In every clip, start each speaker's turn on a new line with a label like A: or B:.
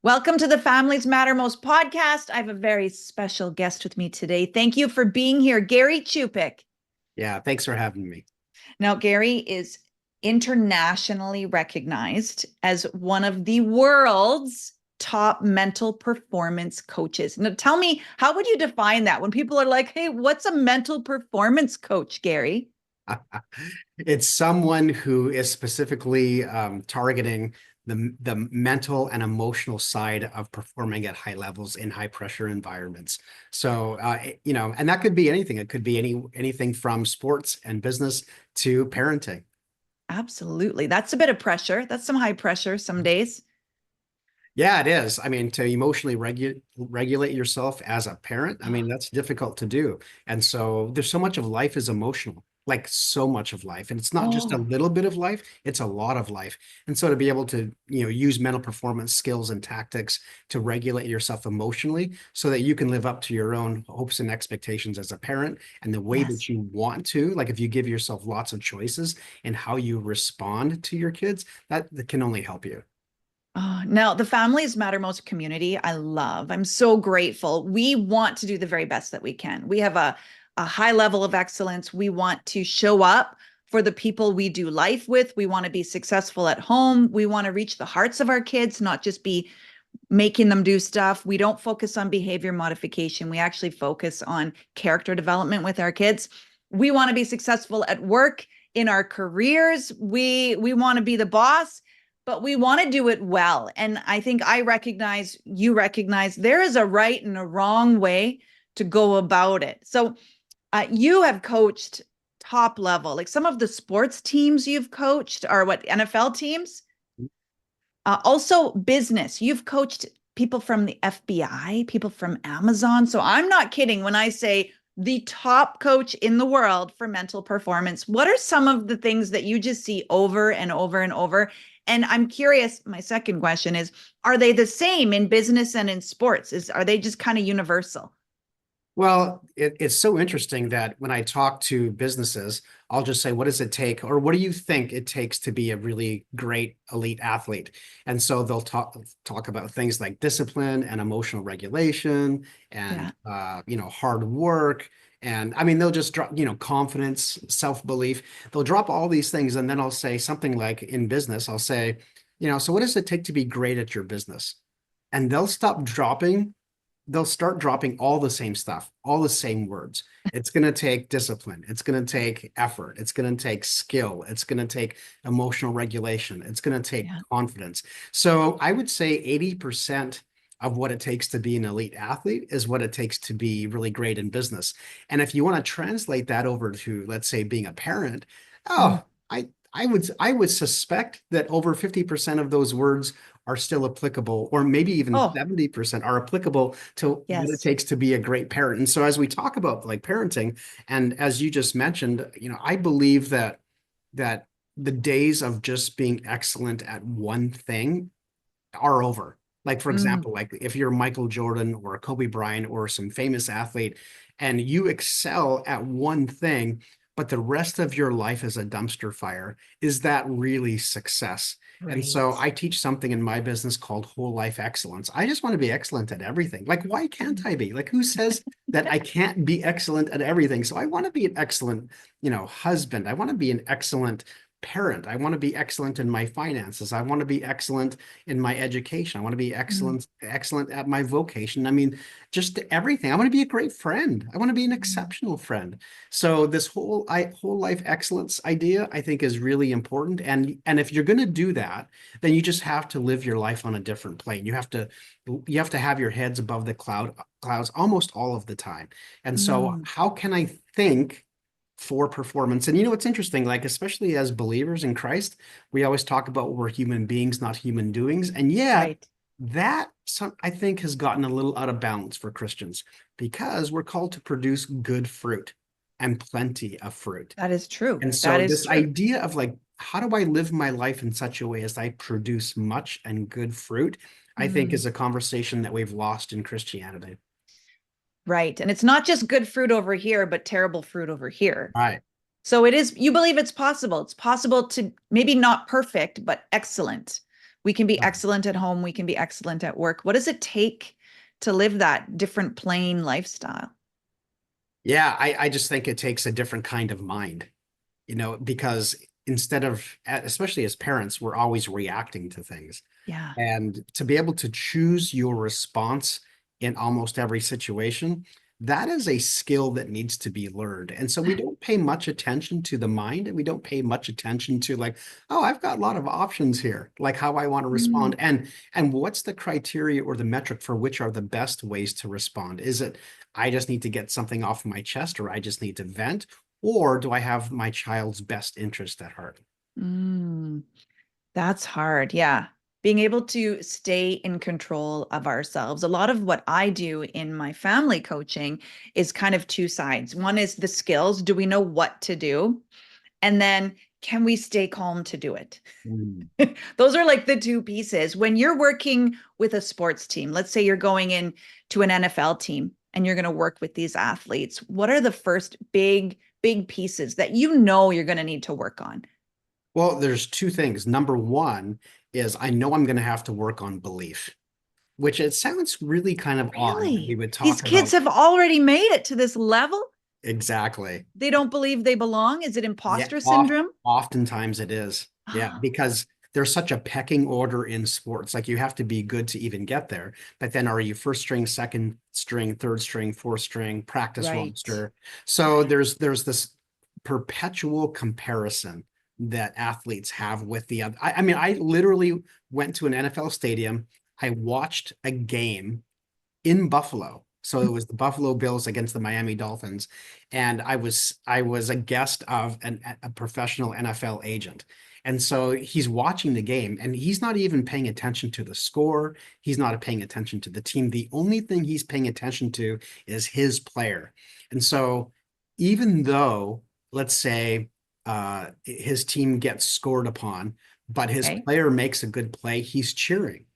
A: Welcome to the Families Matter Most podcast. I have a very special guest with me today. Thank you for being here, Gary Chupik.
B: Yeah, thanks for having me.
A: Now, Gary is internationally recognized as one of the world's top mental performance coaches. Now, tell me, how would you define that when people are like, hey, what's a mental performance coach, Gary?
B: It's someone who is specifically targeting the mental and emotional side of performing at high levels in high pressure environments. So, and that could be anything. It could be anything from sports and business to parenting.
A: Absolutely. That's a bit of pressure. That's some high pressure some days.
B: Yeah, it is. I mean, to emotionally regulate yourself as a parent, I mean, that's difficult to do. And so there's so much of life is emotional, like so much of life. And it's not just a
A: Oh,
B: little bit of life, it's a lot of life. And so to be able to, use mental performance skills and tactics to regulate yourself emotionally so that you can live up to your own hopes and expectations as a parent and the way that
A: yes.
B: you want to, like if you give yourself lots of choices in how you respond to your kids, that can only help you.
A: Oh, now, the Families Matter Most community, I love. I'm so grateful. We want to do the very best that we can. We have a high level of excellence. We want to show up for the people we do life with. We want to be successful at home. We want to reach the hearts of our kids, not just be making them do stuff. We don't focus on behavior modification. We actually focus on character development with our kids. We want to be successful at work, in our careers. We want to be the boss, but we want to do it well. And I think I recognize, you recognize there is a right and a wrong way to go about it. So you have coached top level, like some of the sports teams you've coached are what, NFL teams? Also, business. You've coached people from the FBI, people from Amazon. So I'm not kidding when I say the top coach in the world for mental performance. What are some of the things that you just see over and over and over? And I'm curious, my second question is, are they the same in business and in sports? Are they just kind of universal?
B: Well, it's so interesting that when I talk to businesses, I'll just say, what does it take, or what do you think it takes to be a really great elite athlete? And so they'll talk about things like discipline and emotional regulation and
A: Yeah.
B: hard work. And I mean, they'll just drop, confidence, self-belief. They'll drop all these things. And then I'll say something like in business, I'll say, so what does it take to be great at your business? And they'll start dropping all the same stuff, all the same words. It's going to take discipline. It's going to take effort. It's going to take skill. It's going to take emotional regulation. It's going to take
A: Yeah.
B: confidence. So I would say 80% of what it takes to be an elite athlete is what it takes to be really great in business. And if you want to translate that over to, let's say, being a parent,
A: Mm.
B: oh, I would suspect that over 50% of those words are still applicable, or maybe even
A: Oh,
B: 70% are applicable to what it
A: yes.
B: takes to be a great parent. And so as we talk about like parenting, and as you just mentioned, I believe that the days of just being excellent at one thing are over. Like, for
A: Mm.
B: example, like if you're Michael Jordan or Kobe Bryant or some famous athlete and you excel at one thing, but the rest of your life is a dumpster fire, is that really success? And so
A: Right.
B: I teach something in my business called whole life excellence. I just want to be excellent at everything. Like, why can't
A: Mm.
B: I be? Like, who says that I can't be excellent at everything? So I want to be an excellent, husband. I want to be an excellent parent. I want to be excellent in my finances. I want to be excellent in my education. I want to be
A: Mm.
B: excellent at my vocation. I mean, just everything. I want to be a great friend. I want to be an
A: Mm.
B: exceptional friend. So this whole life excellence idea, I think, is really important. And if you're going to do that, then you just have to live your life on a different plane. You have to have your heads above the clouds almost all of the time. And so
A: Mm.
B: how can I think for performance? And it's interesting, like especially as believers in Christ, we always talk about we're human beings, not human doings. And yet
A: Right.
B: I think has gotten a little out of balance for Christians because we're called to produce good fruit and plenty of fruit.
A: That is true.
B: And
A: That
B: so
A: is
B: this
A: true.
B: idea of like, how do I live my life in such a way as I produce much and good fruit, I think
A: Mm.
B: is a conversation that we've lost in Christianity.
A: Right. And it's not just good fruit over here, but terrible fruit over here.
B: Right.
A: So it is, you believe it's possible. It's possible to maybe not perfect, but excellent. We can be
B: Right.
A: excellent at home, we can be excellent at work. What does it take to live that different plane lifestyle?
B: Yeah, I just think it takes a different kind of mind, because instead of, especially as parents, we're always reacting to things.
A: Yeah.
B: And to be able to choose your response in almost every situation, that is a skill that needs to be learned. And so we don't pay much attention to the mind, and we don't pay much attention to like, oh, I've got a lot of options here, like how I want to
A: Mm,
B: respond. And what's the criteria or the metric for which are the best ways to respond? Is it I just need to get something off my chest, or I just need to vent? Or do I have my child's best interest at heart?
A: mm. That's hard. Yeah. Being able to stay in control of ourselves. A lot of what I do in my family coaching is kind of two sides. One is the skills. Do we know what to do? And then can we stay calm to do it?
B: Mm.
A: Those are like the two pieces. When you're working with a sports team, let's say you're going in to an NFL team and you're going to work with these athletes, what are the first big pieces that you know you're going to need to work on?
B: Well, there's two things. Number one is I know I'm going to have to work on belief, which it sounds really kind of odd that we
A: Really?
B: would
A: These
B: talk
A: kids
B: about.
A: have already made it to this level?
B: Exactly.
A: They don't believe they belong? Is it
B: Yeah,
A: imposter syndrome?
B: oftentimes it is. Yeah, because there's such a pecking order in sports. Like you have to be good to even get there. But then are you first string, second string, third string, fourth string, practice
A: Right.
B: roster? So
A: Right.
B: there's this perpetual comparison that athletes have with the other. I mean, I literally went to an NFL stadium. I watched a game in Buffalo. So it was the Buffalo Bills against the Miami Dolphins, and I was a guest of a professional NFL agent. And so he's watching the game and he's not even paying attention to the score. He's not paying attention to the team. The only thing he's paying attention to is his player. And so even though, let's say, his team gets scored upon, but his
A: Okay.
B: player makes a good play, he's cheering.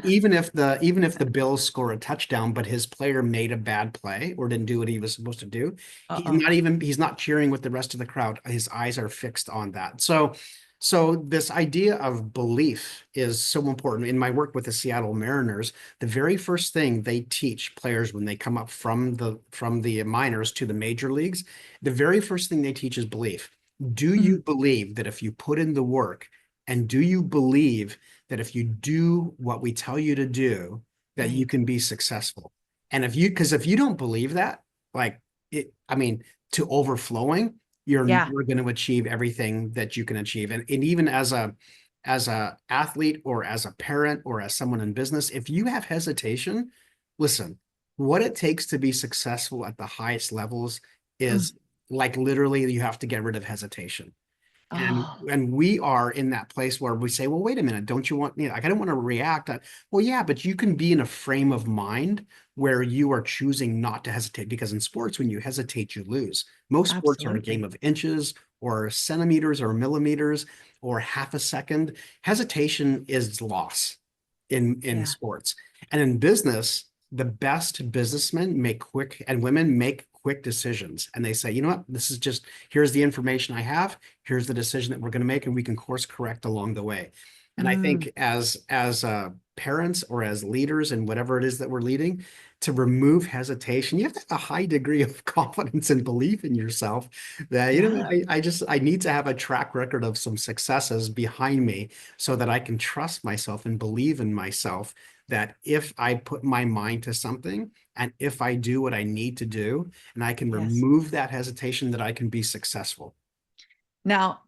B: Even if the Bills score a touchdown, but his player made a bad play or didn't do what he was supposed to do,
A: Uh-oh.
B: he's not cheering with the rest of the crowd. His eyes are fixed on that. So this idea of belief is so important. In my work with the Seattle Mariners, the very first thing they teach players when they come up from the minors to the major leagues, the very first thing they teach is belief. Do you
A: Mm,
B: believe that if you put in the work, and do you believe that if you do what we tell you to do, that you
A: right.
B: can be successful? And because if you don't believe that, like I mean, to overflowing, you're
A: Yeah.
B: never going to achieve everything that you can achieve. And even as a athlete or as a parent or as someone in business, if you have hesitation, listen, what it takes to be successful at the highest levels
A: Mm.
B: is like literally you have to get rid of hesitation. And
A: Oh,
B: and we are in that place where we say, well, wait a minute, don't you want, like, I don't want to react. Well, yeah, but you can be in a frame of mind where you are choosing not to hesitate, because in sports, when you hesitate, you lose. Most sports are a game
A: absolutely.
B: of inches or centimeters or millimeters or half a second. Hesitation is loss in
A: Yeah.
B: sports. And in business, the best businessmen make quick and women make quick decisions. And they say, you know what, this is just, here's the information I have, here's the decision that we're going to make, and we can course correct along the way. And I
A: Mm,
B: think as parents or as leaders in whatever it is that we're leading, to remove hesitation, you have to have a high degree of confidence and belief in yourself that,
A: yeah.
B: I need to have a track record of some successes behind me so that I can trust myself and believe in myself, that if I put my mind to something and if I do what I need to do and I can
A: Yes.
B: remove that hesitation, that I can be successful.
A: Now,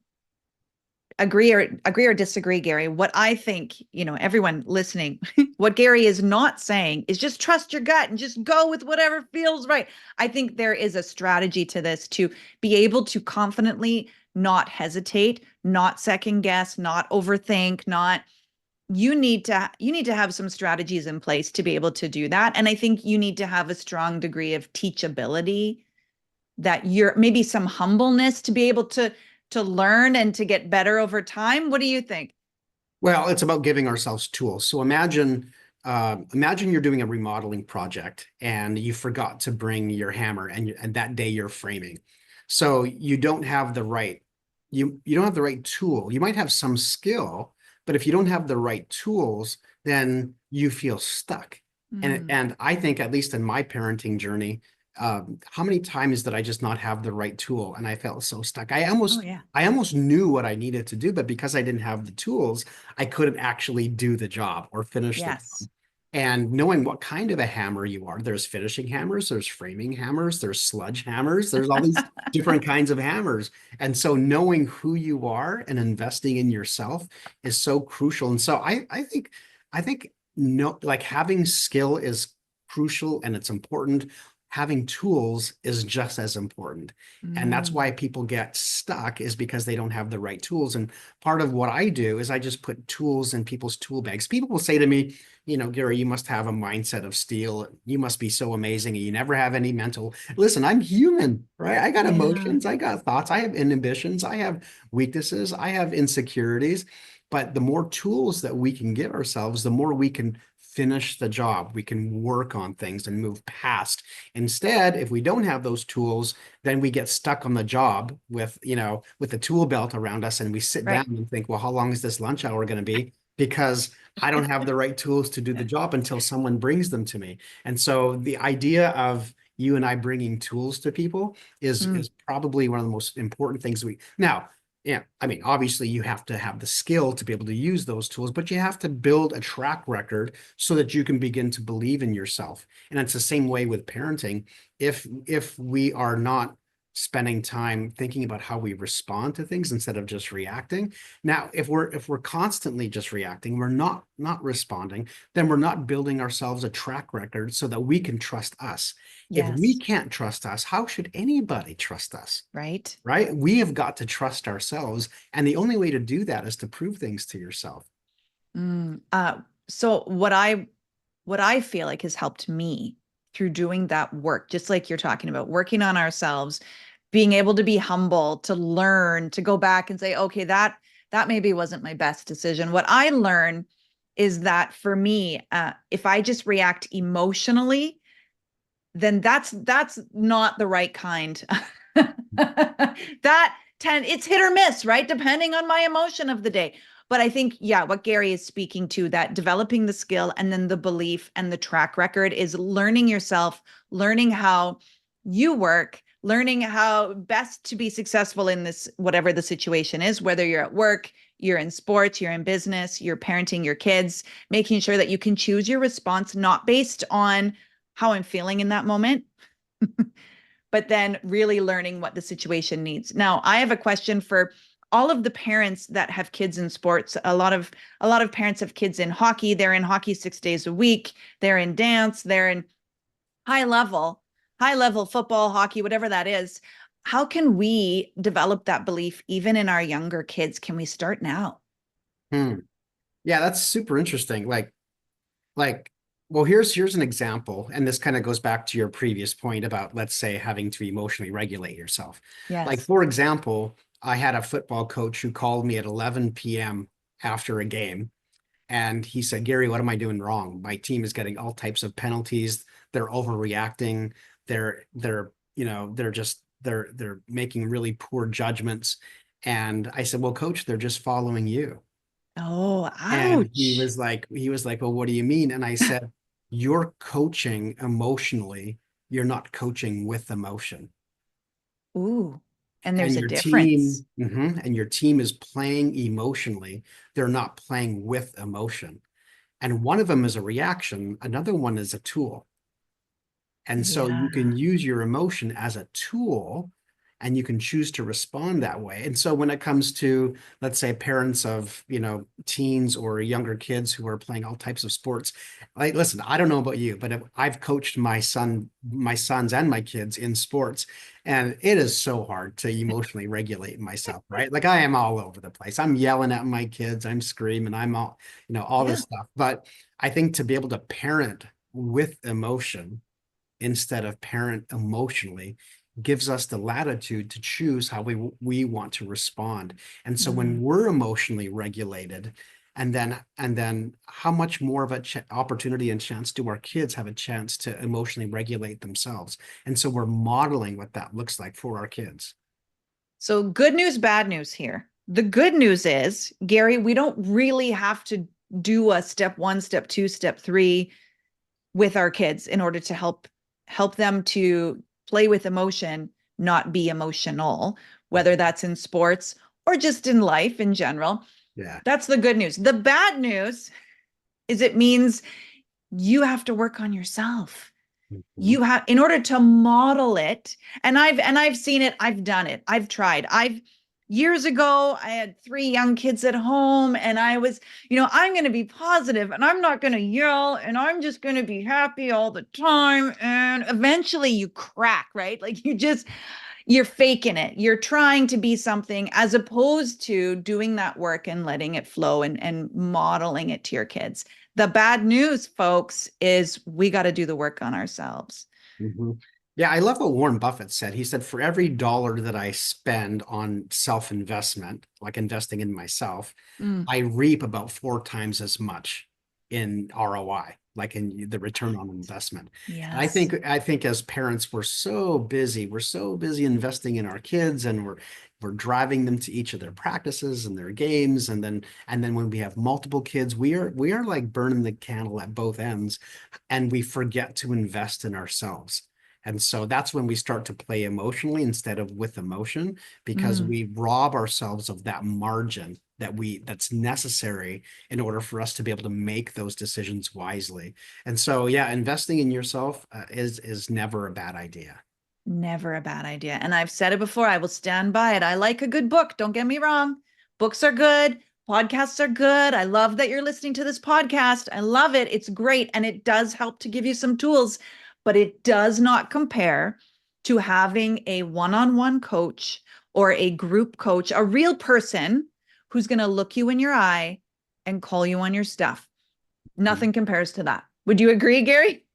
A: agree or disagree, Gary. What I think, everyone listening, what Gary is not saying is just trust your gut and just go with whatever feels right. I think there is a strategy to this to be able to confidently not hesitate, not second guess, not overthink, not you need to have some strategies in place to be able to do that. And I think you need to have a strong degree of teachability, that you're maybe some humbleness to be able to learn and to get better over time. What do you think?
B: Well, it's about giving ourselves tools. So imagine you're doing a remodeling project and you forgot to bring your hammer, and that day you're framing. So you don't have the right tool. You might have some skill, But if you don't have the right tools, then you feel stuck.
A: Mm.
B: And I think, at least in my parenting journey, how many times did I just not have the right tool and I felt so stuck?
A: Oh, yeah.
B: I almost knew what I needed to do, but because I didn't have the tools, I couldn't actually do the job or finish the
A: Yes.
B: job. And knowing what kind of a hammer you are, there's finishing hammers, there's framing hammers, there's sludge hammers, there's all these different kinds of hammers. And so knowing who you are and investing in yourself is so crucial. And so I think no, like having skill is crucial and it's important. Having tools is just as important. And that's why
A: Mm.
B: people get stuck, is because they don't have the right tools. And part of what I do is I just put tools in people's tool bags. People will say to me, Gary, you must have a mindset of steel. You must be so amazing. And you never have any mental. Listen, I'm human, right? I got
A: Yeah.
B: emotions. I got thoughts. I have inhibitions. I have weaknesses. I have insecurities. But the more tools that we can give ourselves, the more we can finish the job. We can work on things and move past. Instead, if we don't have those tools, then we get stuck on the job with the tool belt around us, and we sit down
A: Right.
B: and think, well, how long is this lunch hour going to be? Because I don't have the right tools to do the job until someone brings them to me. And so the idea of you and I bringing tools to people
A: Mm.
B: is probably one of the most important things we now. Yeah, I mean, obviously you have to have the skill to be able to use those tools, but you have to build a track record so that you can begin to believe in yourself. And it's the same way with parenting. If we are not spending time thinking about how we respond to things instead of just reacting. Now, if we're constantly just reacting, we're not responding, then we're not building ourselves a track record so that we can trust us. If we
A: Yes.
B: can't trust us, how should anybody trust us?
A: Right.
B: Right? We have got to trust ourselves. And the only way to do that is to prove things to yourself.
A: Mm. So what I feel like has helped me through doing that work, just like you're talking about, working on ourselves, being able to be humble, to learn, to go back and say, okay, that maybe wasn't my best decision. What I learn is that for me, if I just react emotionally, then that's not the right kind. It's hit or miss, right? Depending on my emotion of the day. But I think, yeah, what Gary is speaking to, that developing the skill and then the belief and the track record is learning yourself, learning how you work, learning how best to be successful in this, whatever the situation is, whether you're at work, you're in sports, you're in business, you're parenting your kids, making sure that you can choose your response, not based on how I'm feeling in that moment, but then really learning what the situation needs. Now, I have a question for all of the parents that have kids in sports. A lot of parents have kids in hockey. They're in hockey 6 days a week. They're in dance. They're in high level, high level football, hockey, whatever that is. How can we develop that belief even in our younger kids? Can we start now?
B: Hmm. Yeah, that's super interesting. Like, well, here's an example, and this kind of goes back to your previous point about, let's say, having to emotionally regulate yourself. Like,
A: Yes.
B: for example, I had a football coach who called me at 11 p.m. after a game, and he said, Gary, what am I doing wrong? My team is getting all types of penalties. They're overreacting. They're making really poor judgments. And I said, well, coach, they're just following you.
A: Oh,
B: And
A: ouch.
B: he was like, well, what do you mean? And I said, you're coaching emotionally. You're not coaching with emotion.
A: Ooh. And there's
B: And
A: a difference.
B: and your team is playing emotionally. They're not playing with emotion. And one of them is a reaction. Another one is a tool. And so you can
A: Yeah.
B: use your emotion as a tool and you can choose to respond that way. And so when it comes to, let's say, parents of, teens or younger kids who are playing all types of sports, like, listen, I don't know about you, but I've coached my sons and my kids in sports, and it is so hard to emotionally regulate myself, right? Like I am all over the place. I'm yelling at my kids, I'm screaming, I'm all
A: Yeah.
B: this stuff. But I think to be able to parent with emotion instead of parent emotionally gives us the latitude to choose how we want to respond. And so when
A: Mm.
B: we're emotionally regulated, and then how much more of a opportunity and chance do our kids have a chance to emotionally regulate themselves? And so we're modeling what that looks like for our kids.
A: So good news, bad news here. The good news is, Gary, we don't really have to do a step one, step two, step three with our kids in order to help them to play with emotion, not be emotional, whether that's in sports or just in life in general.
B: Yeah.
A: That's the good news. The bad news is it means you have to work on yourself.
B: Mhm.
A: You have, in order to model it, and I've seen it, I've done it, I've tried. I've Years ago, I had three young kids at home, and I was, I'm going to be positive and I'm not going to yell and I'm just going to be happy all the time. And eventually you crack, right? Like you're faking it. You're trying to be something as opposed to doing that work and letting it flow and modeling it to your kids. The bad news, folks, is we got to do the work on ourselves.
B: Mhm. Yeah, I love what Warren Buffett said. He said, for every dollar that I spend on self-investment, like investing in myself,
A: Mm,
B: I reap about 4 times as much in ROI, like in the return on investment. And I
A: yes.
B: think I think as parents, we're so busy investing in our kids, and we're driving them to each of their practices and their games. And then when we have multiple kids, we are like burning the candle at both ends, and we forget to invest in ourselves. And so that's when we start to play emotionally instead of with emotion, because
A: Mm,
B: we rob ourselves of that margin that's necessary in order for us to be able to make those decisions wisely. And so, yeah, investing in yourself is never a bad idea.
A: never a bad idea. And I've said it before, I will stand by it. I like a good book. Don't get me wrong. Books are good. Podcasts are good. I love that you're listening to this podcast. I love it. It's great. And it does help to give you some tools, but it does not compare to having a one on one coach or a group coach, a real person who's going to look you in your eye and call you on your stuff. Nothing compares to that. Would you agree, Gary?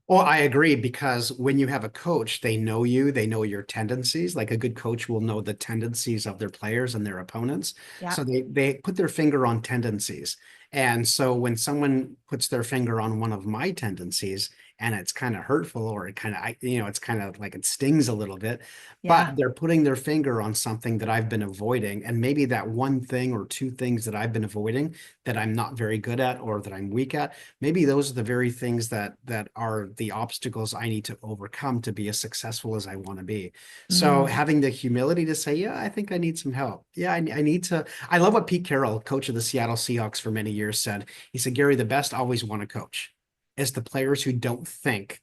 B: Well, I agree, because when you have a coach, they know you, they know your tendencies. Like a good coach will know the tendencies of their players and their opponents.
A: Yeah.
B: So they put their finger on tendencies. And so when someone puts their finger on one of my tendencies and it's kind of hurtful, or it kind of, it's kind of like it stings a little bit, but
A: Yeah.
B: they're putting their finger on something that I've been avoiding. And maybe that one thing or two things that I've been avoiding that I'm not very good at or that I'm weak at, maybe those are the very things that are the obstacles I need to overcome to be as successful as I want to be. So
A: Mm.
B: having the humility to say, yeah, I think I need some help. Yeah, I need to. I love what Pete Carroll, coach of the Seattle Seahawks for many years, said. He said, Gary, the best always want a coach. It's the players who don't think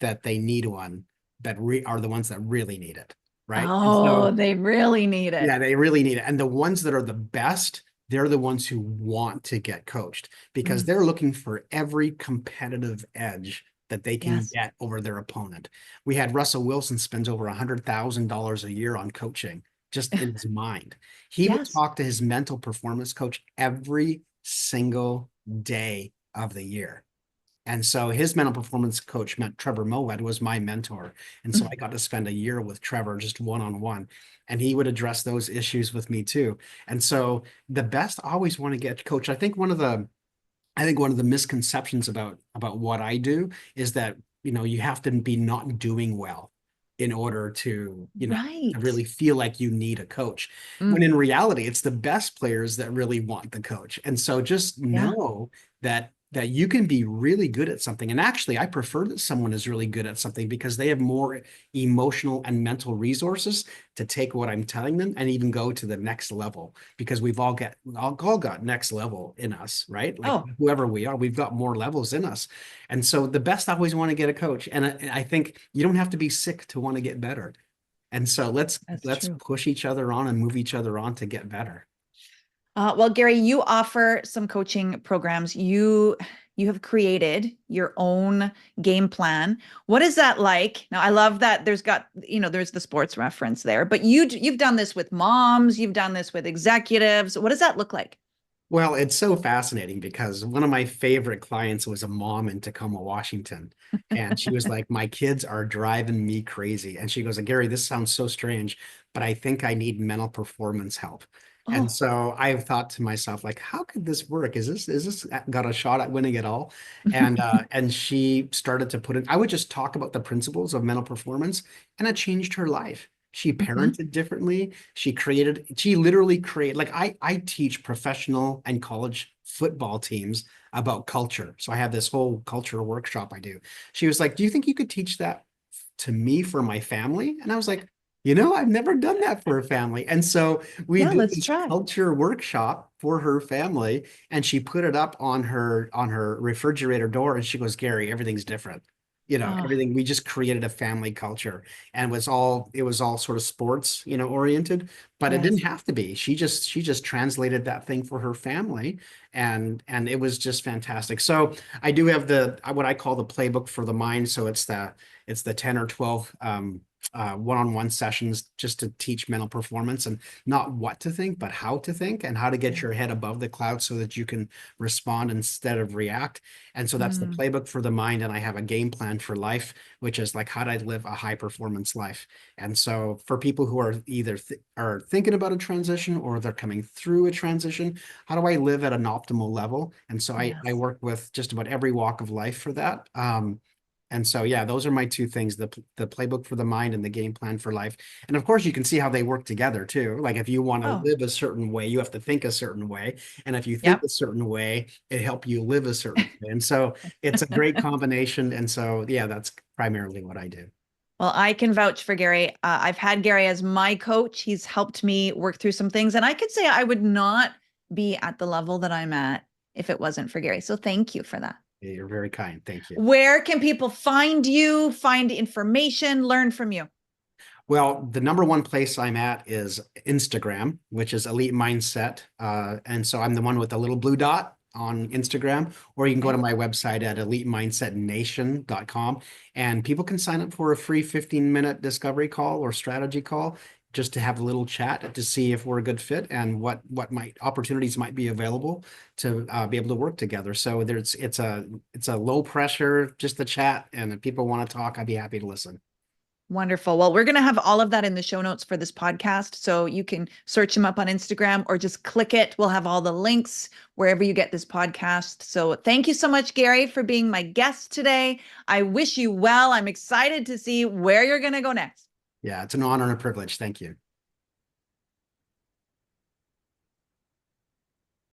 B: that they need one are the ones that really need it. Right. And
A: Oh,
B: so,
A: they really need it.
B: yeah, they really need it. And the ones that are the best, they're the ones who want to get coached, because
A: Mm,
B: they're looking for every competitive edge that they can
A: yes.
B: get over their opponent. We had Russell Wilson spends over $100,000 a year on coaching just in his mind. He will
A: Yes.
B: talk to his mental performance coach every single day of the year. And so his mental performance coach, Trevor Moawad, was my mentor. And so I got to spend a year with Trevor just one on one. And he would address those issues with me too. And so the best always want to get coached. I think one of the misconceptions about what I do is that, you have to be not doing well in order to
A: Right.
B: really feel like you need a coach. When
A: Mm,
B: in reality, it's the best players that really want the coach. And so just
A: yeah.
B: know that you can be really good at something. And actually, I prefer that someone is really good at something, because they have more emotional and mental resources to take what I'm telling them and even go to the next level, because we've all got next level in us, right? Like
A: Oh,
B: whoever we are, we've got more levels in us. And so the best always want to get a coach. And I think you don't have to be sick to want to get better. And so let's
A: that's
B: let's
A: true.
B: push each other on and move each other on to get better.
A: Well, Gary, you offer some coaching programs. You have created your own game plan. What is that like? Now, I love that there's the sports reference there, but you've done this with moms, you've done this with executives. What does that look like?
B: Well, it's so fascinating, because one of my favorite clients was a mom in Tacoma, Washington. And she was like, my kids are driving me crazy. And she goes, Gary, this sounds so strange, but I think I need mental performance help. And
A: Oh,
B: so I've thought to myself, like, how could this work? Is this got a shot at winning at all? And she started to put it, I would just talk about the principles of mental performance, and it changed her life. She
A: Mhm.
B: parented differently. She literally created, like I teach professional and college football teams about culture. So I have this whole culture workshop I do. She was like, "Do you think you could teach that to me for my family?" And I was like, I've never done that for a family. And so we
A: Yeah,
B: did
A: let's
B: this
A: try.
B: culture workshop for her family, and she put it up on her refrigerator door, and she goes, "Gary, everything's different.
A: Oh,
B: Everything, we just created a family culture, and it was all sort of sports, oriented, but it didn't
A: yes.
B: have to be. She just translated that thing for her family, and it was just fantastic. So I do have the what I call the playbook for the mind. So it's the 10 or 12 one-on-one sessions just to teach mental performance, and not what to think, but how to think, and how to get
A: Yeah.
B: your head above the clouds so that you can respond instead of react. And so that's the
A: Mm,
B: playbook for the mind. And I have a game plan for life, which is like, how do I live a high performance life? And so for people who are either are thinking about a transition, or they're coming through a transition, how do I live at an optimal level? And so I
A: yes.
B: work with just about every walk of life for that. And so, yeah, those are my two things, the playbook for the mind and the game plan for life. And of course, you can see how they work together too. Like, if you want to
A: Oh,
B: live a certain way, you have to think a certain way. And if you think
A: yep.
B: a certain way, it helps you live a certain way. And so it's a great combination. And so, yeah, that's primarily what I do.
A: Well, I can vouch for Gary. I've had Gary as my coach. He's helped me work through some things, and I could say I would not be at the level that I'm at if it wasn't for Gary. So thank you for that.
B: You're very kind. Thank you.
A: Where can people find you, find information, learn from you?
B: Well, the number one place I'm at is Instagram, which is Elite Mindset. And so I'm the one with the little blue dot on Instagram, or you can go to
A: Okay.
B: my website at elitemindsetnation.com, and people can sign up for a free 15-minute discovery call or strategy call, just to have a little chat to see if we're a good fit, and what might opportunities might be available to be able to work together. So it's a low pressure, just a chat, and if people want to talk, I'd be happy to listen.
A: Wonderful. Well, we're going to have all of that in the show notes for this podcast. So you can search him up on Instagram or just click it. We'll have all the links wherever you get this podcast. So thank you so much, Gary, for being my guest today. I wish you well. I'm excited to see where you're going to go next.
B: Yeah, it's an honor and a privilege. Thank you.